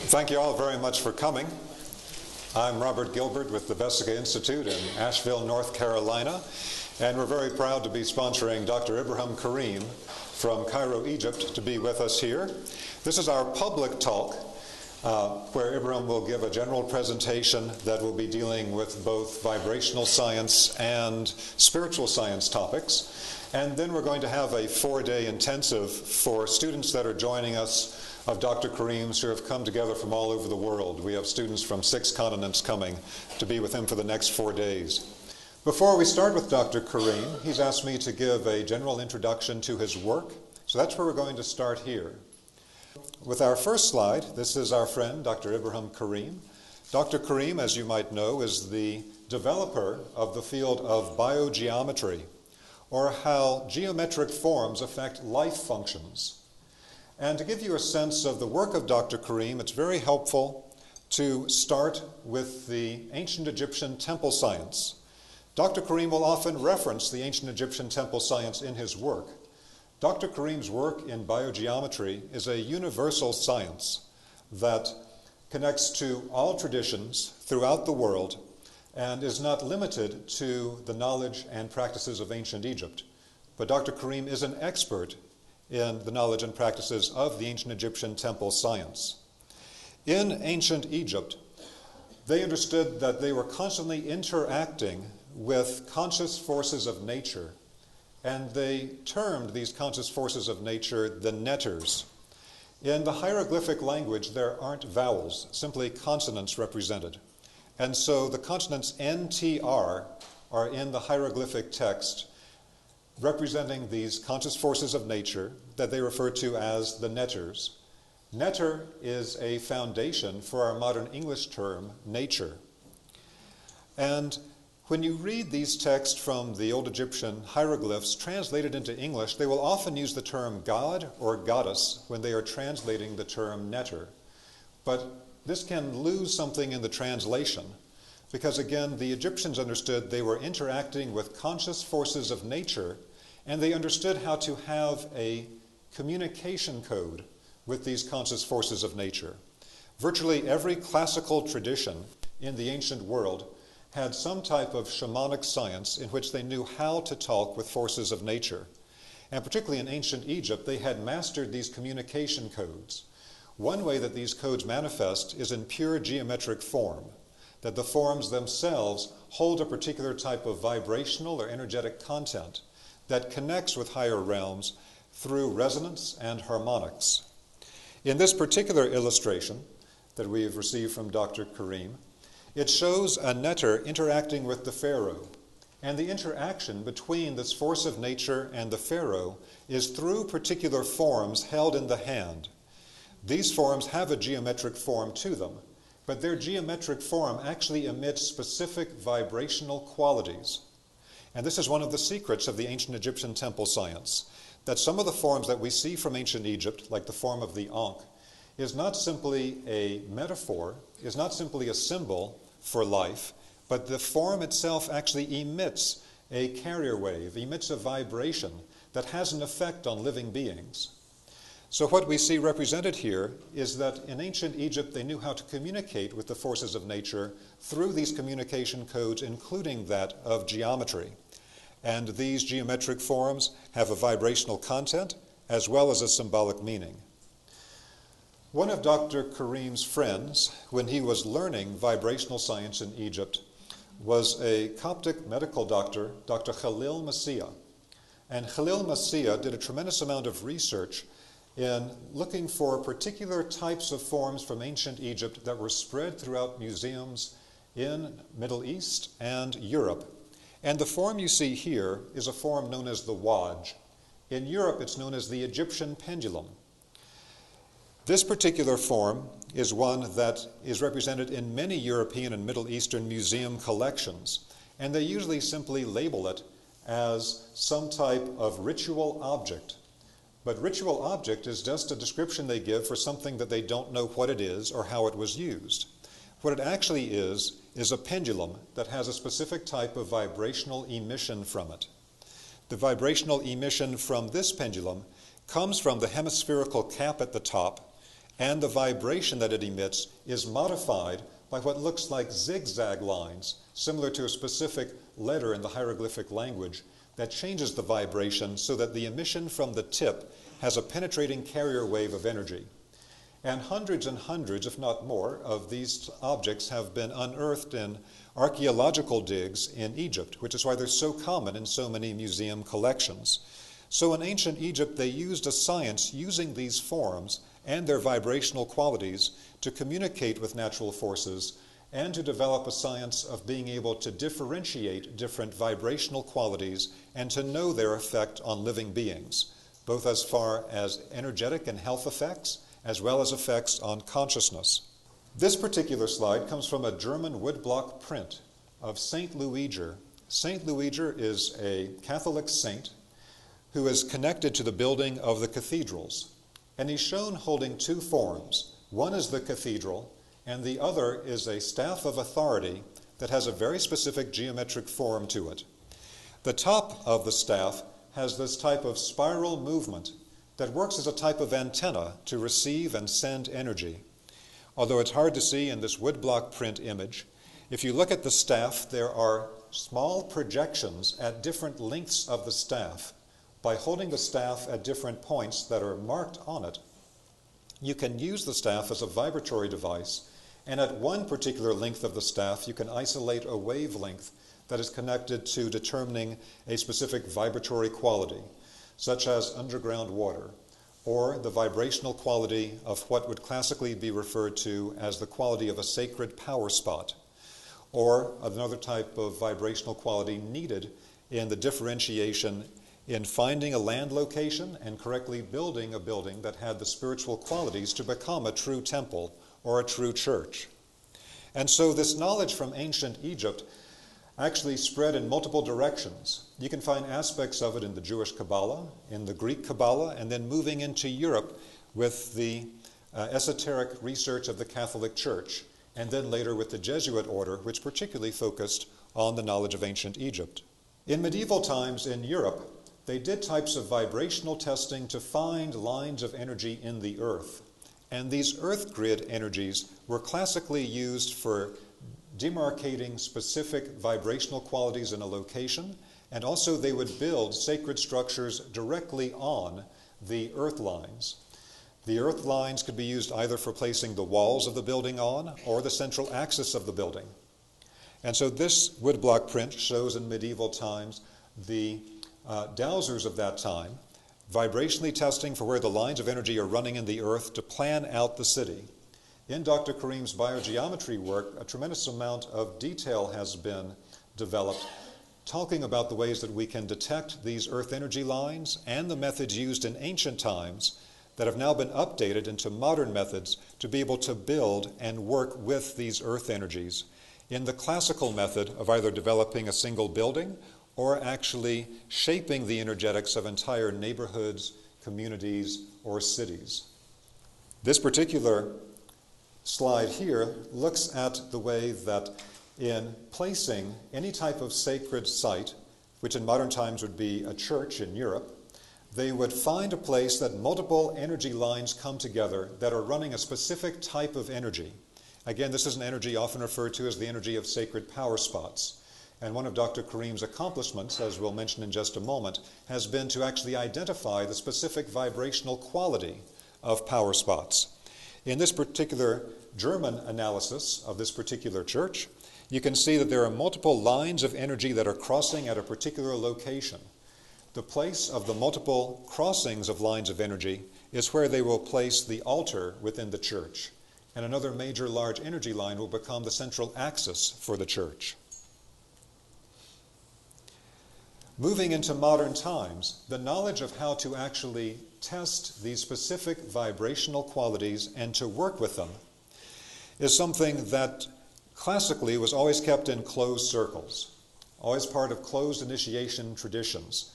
Thank you all very much for coming. I'm Robert Gilbert with the Vesica Institute in Asheville, North Carolina, and we're very proud to be sponsoring Dr. Ibrahim Karim from Cairo, Egypt, to be with us here. This is our public talk, where Ibrahim will give a general presentation that will be dealing with both vibrational science and spiritual science topics. And then we're going to have a 4-day intensive for students that are joining us of Dr. Karim's who have come together from all over the world. We have students from 6 continents coming to be with him for the next 4 days. Before we start with Dr. Karim, he's asked me to give a general introduction to his work. So that's where we're going to start here. With our first slide, this is our friend, Dr. Ibrahim Karim. Dr. Karim, as you might know, is the developer of the field of biogeometry, or how geometric forms affect life functions. And to give you a sense of the work of Dr. Karim, it's very helpful to start with the ancient Egyptian temple science. Dr. Karim will often reference the ancient Egyptian temple science in his work. Dr. Karim's work in biogeometry is a universal science that connects to all traditions throughout the world and is not limited to the knowledge and practices of ancient Egypt. But Dr. Karim is an expert in the knowledge and practices of the ancient Egyptian temple science. In ancient Egypt, they understood that they were constantly interacting with conscious forces of nature, and they termed these conscious forces of nature the netters. In the hieroglyphic language, there aren't vowels, simply consonants represented. And so the consonants NTR are in the hieroglyphic text representing these conscious forces of nature that they refer to as the netters. Netter is a foundation for our modern English term, nature. And when you read these texts from the old Egyptian hieroglyphs translated into English, they will often use the term god or goddess when they are translating the term netter. But this can lose something in the translation because, again, the Egyptians understood they were interacting with conscious forces of nature, and they understood how to have a communication code with these conscious forces of nature. Virtually every classical tradition in the ancient world had some type of shamanic science in which they knew how to talk with forces of nature. And particularly in ancient Egypt, they had mastered these communication codes. One way that these codes manifest is in pure geometric form, that the forms themselves hold a particular type of vibrational or energetic content that connects with higher realms through resonance and harmonics. In this particular illustration that we have received from Dr. Karim, it shows a netter interacting with the pharaoh. And the interaction between this force of nature and the pharaoh is through particular forms held in the hand. These forms have a geometric form to them, but their geometric form actually emits specific vibrational qualities. And this is one of the secrets of the ancient Egyptian temple science, that some of the forms that we see from ancient Egypt, like the form of the Ankh, is not simply a metaphor, is not simply a symbol for life, but the form itself actually emits a carrier wave, emits a vibration that has an effect on living beings. So what we see represented here is that in ancient Egypt they knew how to communicate with the forces of nature through these communication codes, including that of geometry. And these geometric forms have a vibrational content as well as a symbolic meaning. One of Dr. Karim's friends, when he was learning vibrational science in Egypt, was a Coptic medical doctor, Dr. Khalil Masih. And Khalil Masih did a tremendous amount of research in looking for particular types of forms from ancient Egypt that were spread throughout museums in Middle East and Europe. And the form you see here is a form known as the waj. In Europe, it's known as the Egyptian pendulum. This particular form is one that is represented in many European and Middle Eastern museum collections, and they usually simply label it as some type of ritual object. But ritual object is just a description they give for something that they don't know what it is or how it was used. What it actually is a pendulum that has a specific type of vibrational emission from it. The vibrational emission from this pendulum comes from the hemispherical cap at the top and the vibration that it emits is modified by what looks like zigzag lines, similar to a specific letter in the hieroglyphic language, that changes the vibration so that the emission from the tip has a penetrating carrier wave of energy. And hundreds, if not more, of these objects have been unearthed in archaeological digs in Egypt, which is why they're so common in so many museum collections. So in ancient Egypt, they used a science using these forms and their vibrational qualities to communicate with natural forces and to develop a science of being able to differentiate different vibrational qualities and to know their effect on living beings, both as far as energetic and health effects, as well as effects on consciousness. This particular slide comes from a German woodblock print of Saint Luiger. Saint Luiger is a Catholic saint who is connected to the building of the cathedrals. And he's shown holding two forms. One is the cathedral, and the other is a staff of authority that has a very specific geometric form to it. The top of the staff has this type of spiral movement that works as a type of antenna to receive and send energy. Although it's hard to see in this woodblock print image, if you look at the staff, there are small projections at different lengths of the staff. By holding the staff at different points that are marked on it, you can use the staff as a vibratory device, and at one particular length of the staff, you can isolate a wavelength that is connected to determining a specific vibratory quality, such as underground water, or the vibrational quality of what would classically be referred to as the quality of a sacred power spot, or another type of vibrational quality needed in the differentiation in finding a land location and correctly building a building that had the spiritual qualities to become a true temple or a true church. And so this knowledge from ancient Egypt actually spread in multiple directions. You can find aspects of it in the Jewish Kabbalah, in the Greek Kabbalah, and then moving into Europe with the esoteric research of the Catholic Church, and then later with the Jesuit order, which particularly focused on the knowledge of ancient Egypt. In medieval times in Europe, they did types of vibrational testing to find lines of energy in the earth. And these earth grid energies were classically used for demarcating specific vibrational qualities in a location, and also they would build sacred structures directly on the earth lines. The earth lines could be used either for placing the walls of the building on or the central axis of the building. And so this woodblock print shows in medieval times the dowsers of that time, vibrationally testing for where the lines of energy are running in the earth to plan out the city. In Dr. Karim's biogeometry work, a tremendous amount of detail has been developed talking about the ways that we can detect these earth energy lines and the methods used in ancient times that have now been updated into modern methods to be able to build and work with these earth energies in the classical method of either developing a single building or actually shaping the energetics of entire neighborhoods, communities, or cities. This particular slide here looks at the way that in placing any type of sacred site, which in modern times would be a church in Europe, they would find a place that multiple energy lines come together that are running a specific type of energy. Again, this is an energy often referred to as the energy of sacred power spots. And one of Dr. Karim's accomplishments, as we'll mention in just a moment, has been to actually identify the specific vibrational quality of power spots. In this particular German analysis of this particular church, you can see that there are multiple lines of energy that are crossing at a particular location. The place of the multiple crossings of lines of energy is where they will place the altar within the church. And another major large energy line will become the central axis for the church. Moving into modern times, the knowledge of how to actually test these specific vibrational qualities and to work with them is something that classically was always kept in closed circles, always part of closed initiation traditions.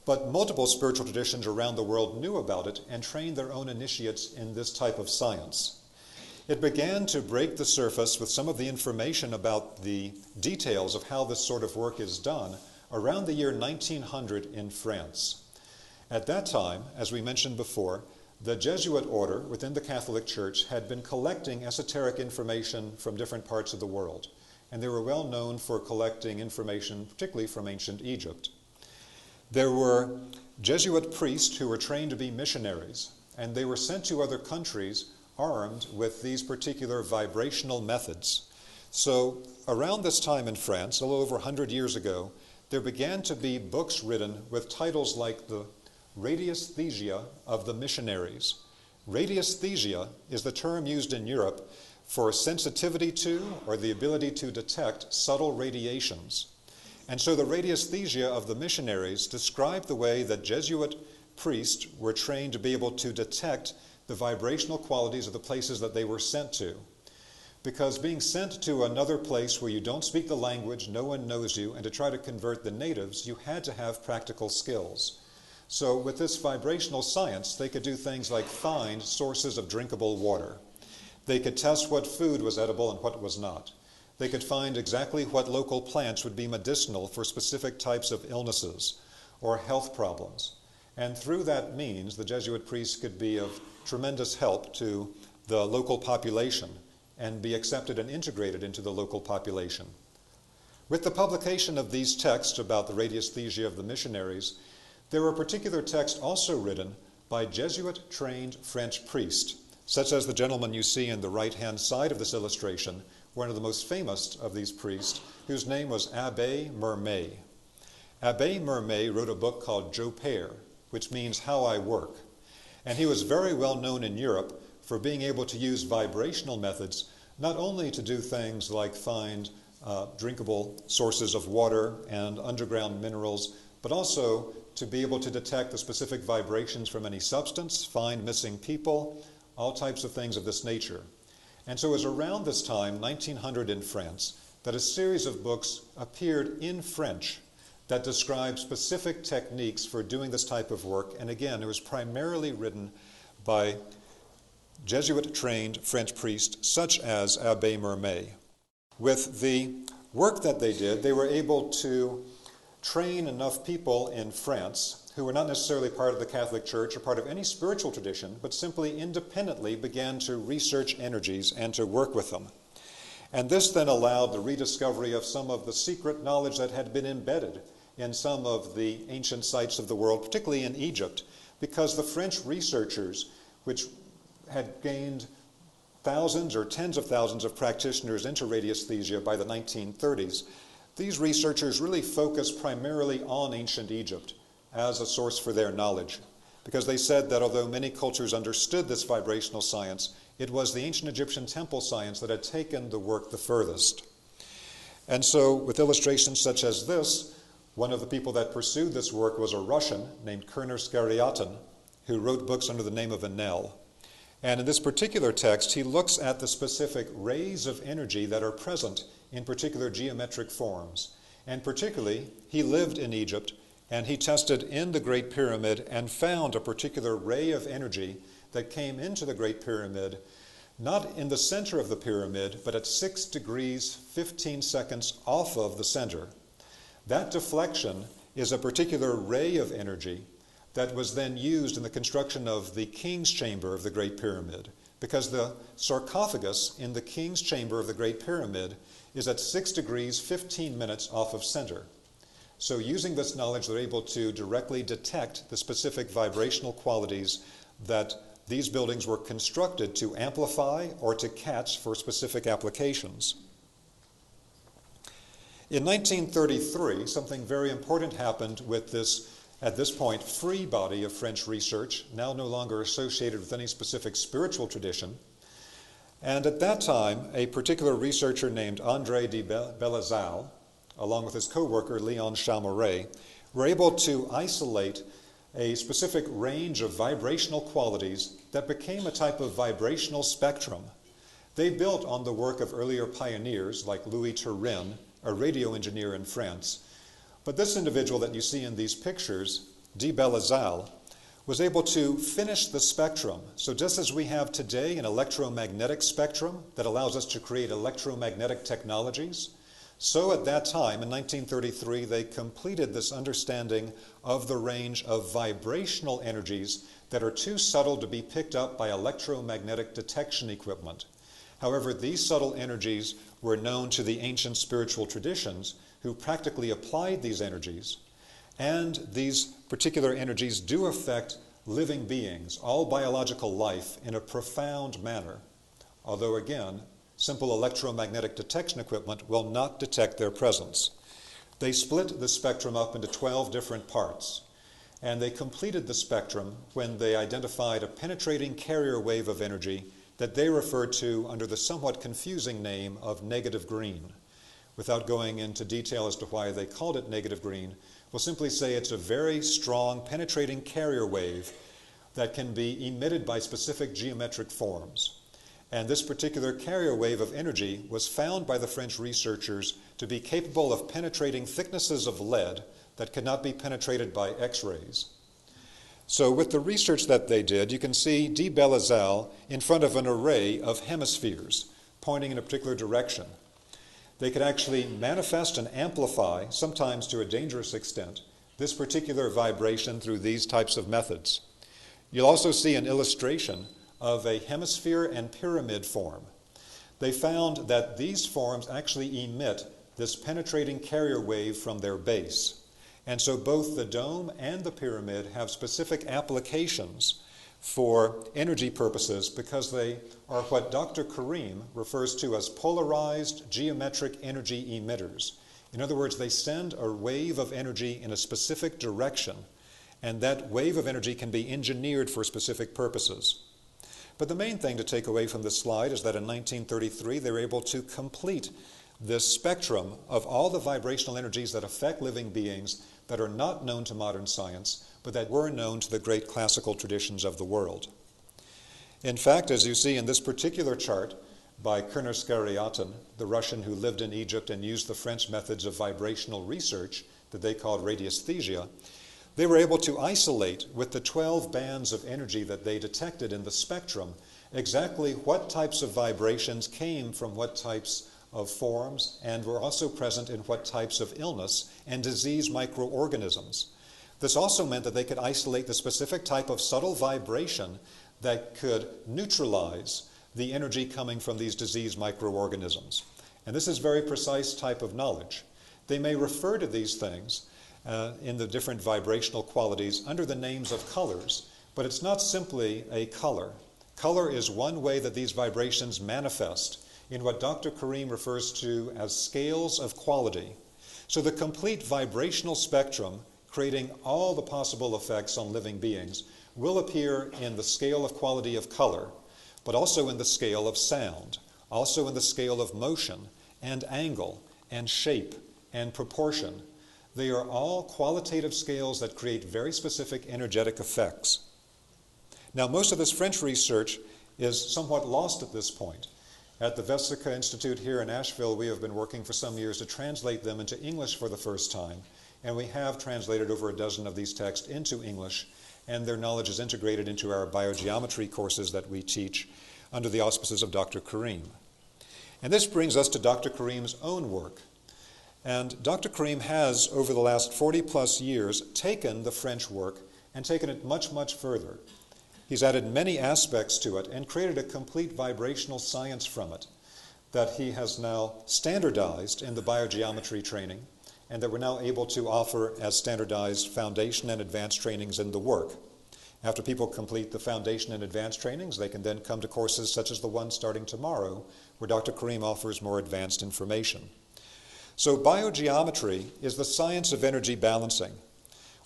But multiple spiritual traditions around the world knew about it and trained their own initiates in this type of science. It began to break the surface with some of the information about the details of how this sort of work is done around the year 1900 in France. At that time, as we mentioned before, the Jesuit order within the Catholic Church had been collecting esoteric information from different parts of the world, and they were well known for collecting information, particularly from ancient Egypt. There were Jesuit priests who were trained to be missionaries, and they were sent to other countries armed with these particular vibrational methods. So around this time in France, a little over 100 years ago, there began to be books written with titles like the Radiesthesia of the Missionaries. Radiesthesia is the term used in Europe for sensitivity to or the ability to detect subtle radiations. And so the Radiesthesia of the Missionaries described the way that Jesuit priests were trained to be able to detect the vibrational qualities of the places that they were sent to. Because being sent to another place where you don't speak the language, no one knows you, and to try to convert the natives, you had to have practical skills. So with this vibrational science, they could do things like find sources of drinkable water. They could test what food was edible and what was not. They could find exactly what local plants would be medicinal for specific types of illnesses or health problems. And through that means, the Jesuit priests could be of tremendous help to the local population and be accepted and integrated into the local population. With the publication of these texts about the Radiesthesia of the Missionaries, there were particular texts also written by Jesuit-trained French priests, such as the gentleman you see in the right-hand side of this illustration, one of the most famous of these priests, whose name was Abbé Mermet. Abbé Mermet wrote a book called Je Père, which means How I Work. And he was very well known in Europe for being able to use vibrational methods, not only to do things like find drinkable sources of water and underground minerals, but also to be able to detect the specific vibrations from any substance, find missing people, all types of things of this nature. And so it was around this time, 1900 in France, that a series of books appeared in French that described specific techniques for doing this type of work. And again, it was primarily written by Jesuit-trained French priests such as Abbé Mermet. With the work that they did, they were able to train enough people in France who were not necessarily part of the Catholic Church or part of any spiritual tradition, but simply independently began to research energies and to work with them. And this then allowed the rediscovery of some of the secret knowledge that had been embedded in some of the ancient sites of the world, particularly in Egypt, because the French researchers, which had gained thousands or tens of thousands of practitioners into radiesthesia by the 1930s, these researchers really focused primarily on ancient Egypt as a source for their knowledge, because they said that although many cultures understood this vibrational science, it was the ancient Egyptian temple science that had taken the work the furthest. And so with illustrations such as this, one of the people that pursued this work was a Russian named Kerner Skariatin, who wrote books under the name of Enel. And in this particular text, he looks at the specific rays of energy that are present in particular geometric forms. And particularly, he lived in Egypt, and he tested in the Great Pyramid and found a particular ray of energy that came into the Great Pyramid, not in the center of the pyramid, but at 6 degrees 15 seconds off of the center. That deflection is a particular ray of energy that was then used in the construction of the king's chamber of the Great Pyramid, because the sarcophagus in the king's chamber of the Great Pyramid is at 6 degrees 15 minutes off of center. So using this knowledge, they're able to directly detect the specific vibrational qualities that these buildings were constructed to amplify or to catch for specific applications. In 1933, something very important happened with this, at this point, free body of French research, now no longer associated with any specific spiritual tradition. And at that time, a particular researcher named André de Bellezalle, along with his co-worker Leon Chalmeret, were able to isolate a specific range of vibrational qualities that became a type of vibrational spectrum. They built on the work of earlier pioneers like Louis Turin, a radio engineer in France. But this individual that you see in these pictures, de Bellezalle, was able to finish the spectrum. So just as we have today an electromagnetic spectrum that allows us to create electromagnetic technologies, So at that time, in 1933, they completed this understanding of the range of vibrational energies that are too subtle to be picked up by electromagnetic detection equipment. However, these subtle energies were known to the ancient spiritual traditions who practically applied these energies, and these particular energies do affect living beings, all biological life, in a profound manner, although again, simple electromagnetic detection equipment will not detect their presence. They split the spectrum up into 12 different parts, and they completed the spectrum when they identified a penetrating carrier wave of energy that they referred to under the somewhat confusing name of negative green. Without going into detail as to why they called it negative green, we'll simply say it's a very strong penetrating carrier wave that can be emitted by specific geometric forms. And this particular carrier wave of energy was found by the French researchers to be capable of penetrating thicknesses of lead that could not be penetrated by X-rays. So with the research that they did, you can see de Belazal in front of an array of hemispheres pointing in a particular direction. They could actually manifest and amplify, sometimes to a dangerous extent, this particular vibration through these types of methods. You'll also see an illustration of a hemisphere and pyramid form. They found that these forms actually emit this penetrating carrier wave from their base. And so both the dome and the pyramid have specific applications for energy purposes because they are what Dr. Karim refers to as polarized geometric energy emitters. In other words, they send a wave of energy in a specific direction, and that wave of energy can be engineered for specific purposes. But the main thing to take away from this slide is that in 1933 they were able to complete this spectrum of all the vibrational energies that affect living beings that are not known to modern science, but that were known to the great classical traditions of the world. In fact, as you see in this particular chart by Kerner Skariatin, the Russian who lived in Egypt and used the French methods of vibrational research that they called radiesthesia, they were able to isolate with the 12 bands of energy that they detected in the spectrum exactly what types of vibrations came from what types of forms and were also present in what types of illness and disease microorganisms. This also meant that they could isolate the specific type of subtle vibration that could neutralize the energy coming from these disease microorganisms. And this is very precise type of knowledge. They may refer to these things in the different vibrational qualities under the names of colors, but it's not simply a color. Color is one way that these vibrations manifest in what Dr. Karim refers to as scales of quality. So the complete vibrational spectrum, creating all the possible effects on living beings, will appear in the scale of quality of color, but also in the scale of sound, also in the scale of motion and angle and shape and proportion. They are all qualitative scales that create very specific energetic effects. Now, most of this French research is somewhat lost at this point. At the Vesica Institute here in Asheville, we have been working for some years to translate them into English for the first time, and we have translated over a dozen of these texts into English, and their knowledge is integrated into our biogeometry courses that we teach under the auspices of Dr. Karim. And this brings us to Dr. Karim's own work. And Dr. Karim has, over the last 40 plus years, taken the French work and taken it much, much further. He's added many aspects to it and created a complete vibrational science from it that he has now standardized in the biogeometry training and that we're now able to offer as standardized foundation and advanced trainings in the work. After people complete the foundation and advanced trainings, they can then come to courses such as the one starting tomorrow, where Dr. Karim offers more advanced information. So biogeometry is the science of energy balancing.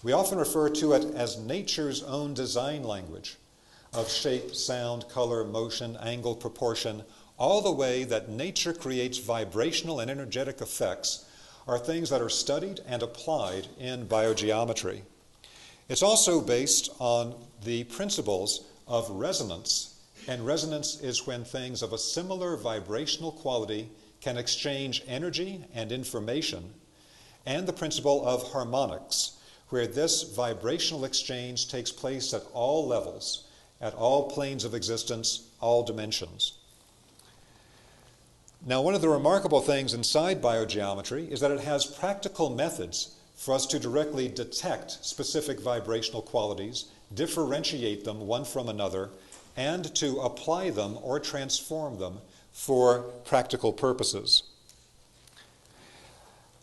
We often refer to it as nature's own design language of shape, sound, color, motion, angle, proportion. All the way that nature creates vibrational and energetic effects are things that are studied and applied in biogeometry. It's also based on the principles of resonance, and resonance is when things of a similar vibrational quality can exchange energy and information, and the principle of harmonics, where this vibrational exchange takes place at all levels, at all planes of existence, all dimensions. Now, one of the remarkable things inside biogeometry is that it has practical methods for us to directly detect specific vibrational qualities, differentiate them one from another, and to apply them or transform them for practical purposes.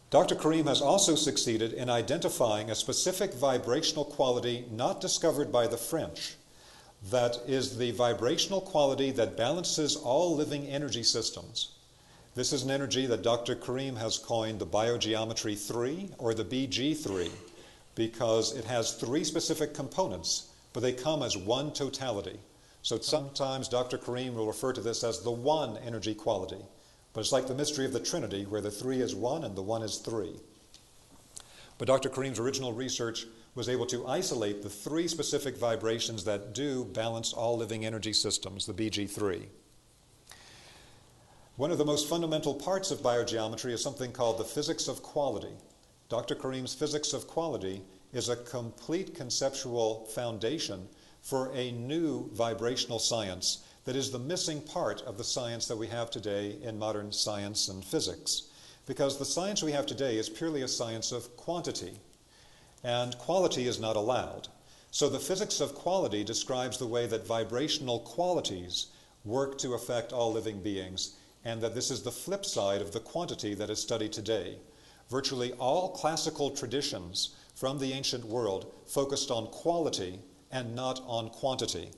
Dr. Karim has also succeeded in identifying a specific vibrational quality not discovered by the French, that is the vibrational quality that balances all living energy systems. This is an energy that Dr. Karim has coined the BioGeometry 3, or the BG3, because it has three specific components, but they come as one totality. So sometimes Dr. Karim will refer to this as the one energy quality, but it's like the mystery of the Trinity, where the three is one and the one is three. But Dr. Karim's original research was able to isolate the three specific vibrations that do balance all living energy systems, the BG3. One of the most fundamental parts of biogeometry is something called the physics of quality. Dr. Karim's physics of quality is a complete conceptual foundation for a new vibrational science that is the missing part of the science that we have today in modern science and physics. Because the science we have today is purely a science of quantity, and quality is not allowed. So the physics of quality describes the way that vibrational qualities work to affect all living beings, and that this is the flip side of the quantity that is studied today. Virtually all classical traditions from the ancient world focused on quality and not on quantity.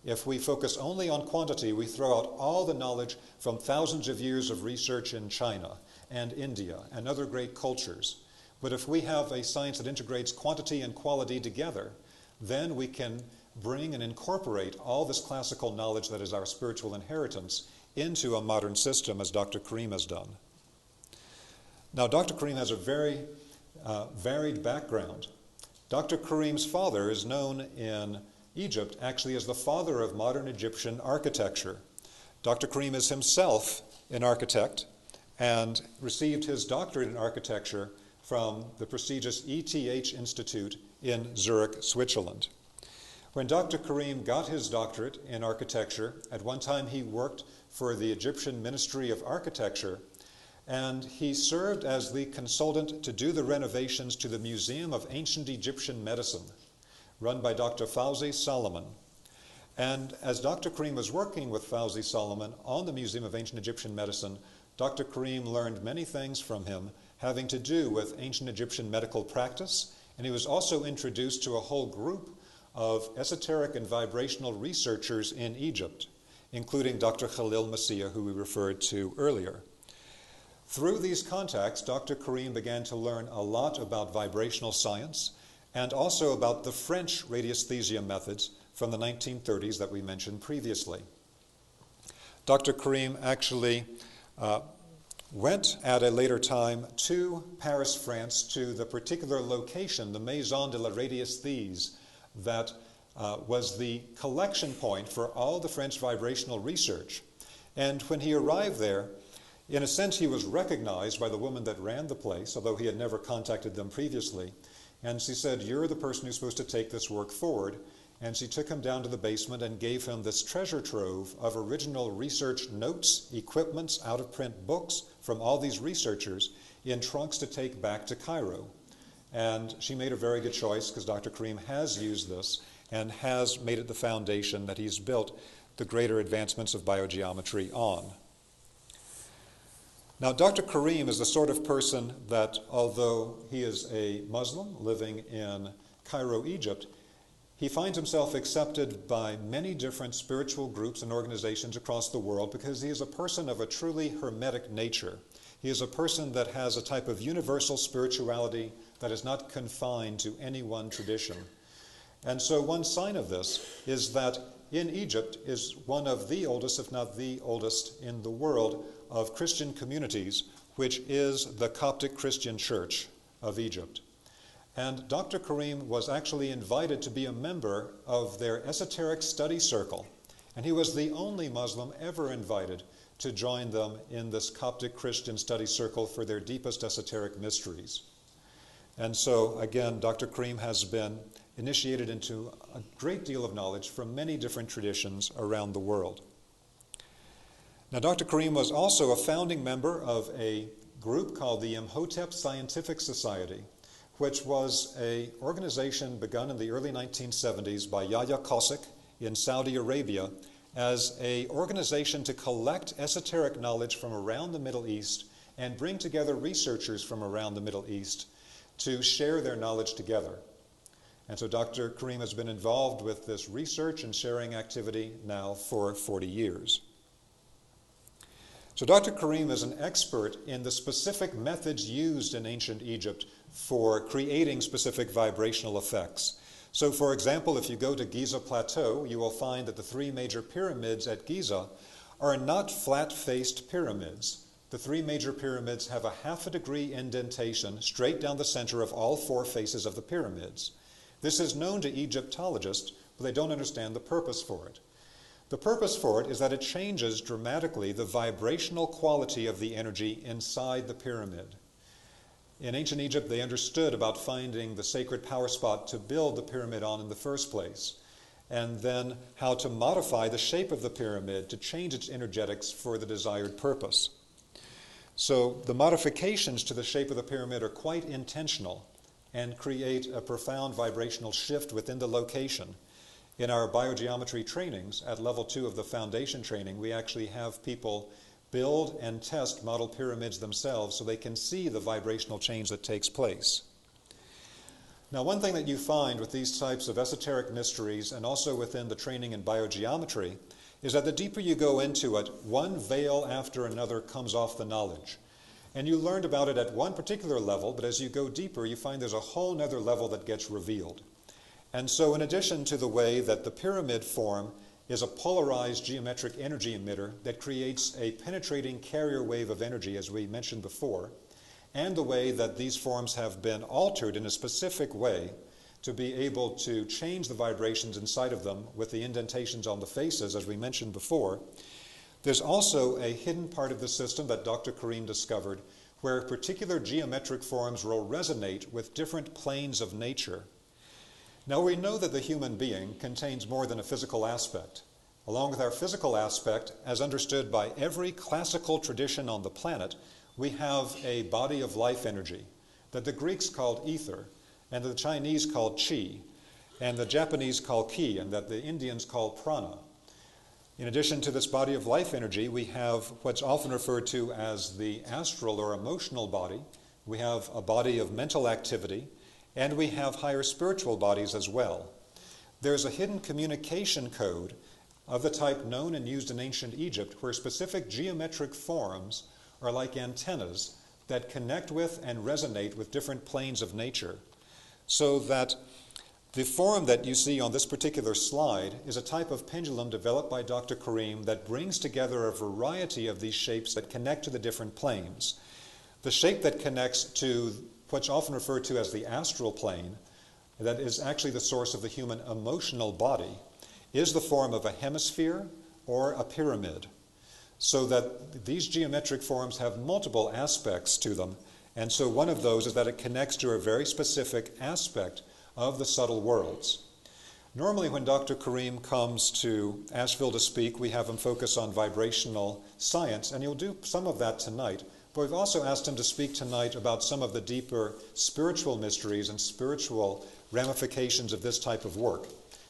If we focus only on quantity, we throw out all the knowledge from thousands of years of research in China and India and other great cultures. But if we have a science that integrates quantity and quality together, then we can bring and incorporate all this classical knowledge that is our spiritual inheritance into a modern system, as Dr. Karim has done. Now, Dr. Karim has a very varied background. Dr. Karim's father is known in Egypt actually as the father of modern Egyptian architecture. Dr. Karim is himself an architect and received his doctorate in architecture from the prestigious ETH Institute in Zurich, Switzerland. When Dr. Karim got his doctorate in architecture, at one time he worked for the Egyptian Ministry of Architecture, and he served as the consultant to do the renovations to the Museum of Ancient Egyptian Medicine, run by Dr. Fawzi Solomon. And as Dr. Karim was working with Fawzi Solomon on the Museum of Ancient Egyptian Medicine, Dr. Karim learned many things from him having to do with ancient Egyptian medical practice, and he was also introduced to a whole group of esoteric and vibrational researchers in Egypt, including Dr. Khalil Messiah, who we referred to earlier. Through these contacts, Dr. Karim began to learn a lot about vibrational science and also about the French radiesthesia methods from the 1930s that we mentioned previously. Dr. Karim actually went at a later time to Paris, France, to the particular location, the Maison de la Radiesthèse, that was the collection point for all the French vibrational research. And when he arrived there, in a sense, he was recognized by the woman that ran the place, although he had never contacted them previously. And she said, "You're the person who's supposed to take this work forward." And she took him down to the basement and gave him this treasure trove of original research notes, equipments, out-of-print books from all these researchers in trunks to take back to Cairo. And she made a very good choice, because Dr. Karim has used this and has made it the foundation that he's built the greater advancements of biogeometry on. Now, Dr. Karim is the sort of person that, although he is a Muslim living in Cairo, Egypt, he finds himself accepted by many different spiritual groups and organizations across the world because he is a person of a truly hermetic nature. He is a person that has a type of universal spirituality that is not confined to any one tradition. And so one sign of this is that in Egypt is one of the oldest, if not the oldest, in the world of Christian communities, which is the Coptic Christian Church of Egypt. And Dr. Karim was actually invited to be a member of their esoteric study circle. And he was the only Muslim ever invited to join them in this Coptic Christian study circle for their deepest esoteric mysteries. And so, again, Dr. Karim has been initiated into a great deal of knowledge from many different traditions around the world. Now, Dr. Karim was also a founding member of a group called the Imhotep Scientific Society, which was an organization begun in the early 1970s by Yahya Khosik in Saudi Arabia as an organization to collect esoteric knowledge from around the Middle East and bring together researchers from around the Middle East to share their knowledge together. And so Dr. Karim has been involved with this research and sharing activity now for 40 years. So Dr. Karim is an expert in the specific methods used in ancient Egypt for creating specific vibrational effects. So for example, if you go to Giza Plateau, you will find that the three major pyramids at Giza are not flat-faced pyramids. The three major pyramids have a ½ degree indentation straight down the center of all four faces of the pyramids. This is known to Egyptologists, but they don't understand the purpose for it. The purpose for it is that it changes dramatically the vibrational quality of the energy inside the pyramid. In ancient Egypt, they understood about finding the sacred power spot to build the pyramid on in the first place, and then how to modify the shape of the pyramid to change its energetics for the desired purpose. So the modifications to the shape of the pyramid are quite intentional and create a profound vibrational shift within the location. In our biogeometry trainings, at level 2 of the foundation training, we actually have people build and test model pyramids themselves so they can see the vibrational change that takes place. Now, one thing that you find with these types of esoteric mysteries and also within the training in biogeometry is that the deeper you go into it, one veil after another comes off the knowledge. And you learned about it at one particular level, but as you go deeper, you find there's a whole nother level that gets revealed. And so in addition to the way that the pyramid form is a polarized geometric energy emitter that creates a penetrating carrier wave of energy, as we mentioned before, and the way that these forms have been altered in a specific way to be able to change the vibrations inside of them with the indentations on the faces, as we mentioned before, there's also a hidden part of the system that Dr. Karim discovered where particular geometric forms will resonate with different planes of nature. Now, we know that the human being contains more than a physical aspect. Along with our physical aspect, as understood by every classical tradition on the planet, we have a body of life energy that the Greeks called ether, and the Chinese called qi, and the Japanese call ki, and that the Indians call prana. In addition to this body of life energy, we have what's often referred to as the astral or emotional body. We have a body of mental activity, and we have higher spiritual bodies as well. There's a hidden communication code of the type known and used in ancient Egypt where specific geometric forms are like antennas that connect with and resonate with different planes of nature. So that the form that you see on this particular slide is a type of pendulum developed by Dr. Karim that brings together a variety of these shapes that connect to the different planes. The shape that connects to what's often referred to as the astral plane, that is actually the source of the human emotional body, is the form of a hemisphere or a pyramid. So that these geometric forms have multiple aspects to them, and so one of those is that it connects to a very specific aspect of the subtle worlds. Normally when Dr. Karim comes to Asheville to speak, we have him focus on vibrational science, and he'll do some of that tonight. But we've also asked him to speak tonight about some of the deeper spiritual mysteries and spiritual ramifications of this type of work.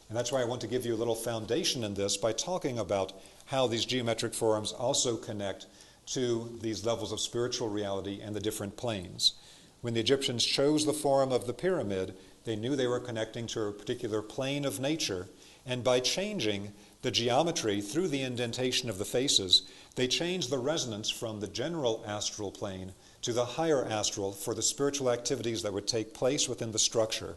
And that's why I want to give you a little foundation in this by talking about how these geometric forms also connect to these levels of spiritual reality and the different planes. When the Egyptians chose the form of the pyramid, they knew they were connecting to a particular plane of nature, and by changing the geometry through the indentation of the faces, they changed the resonance from the general astral plane to the higher astral for the spiritual activities that would take place within the structure.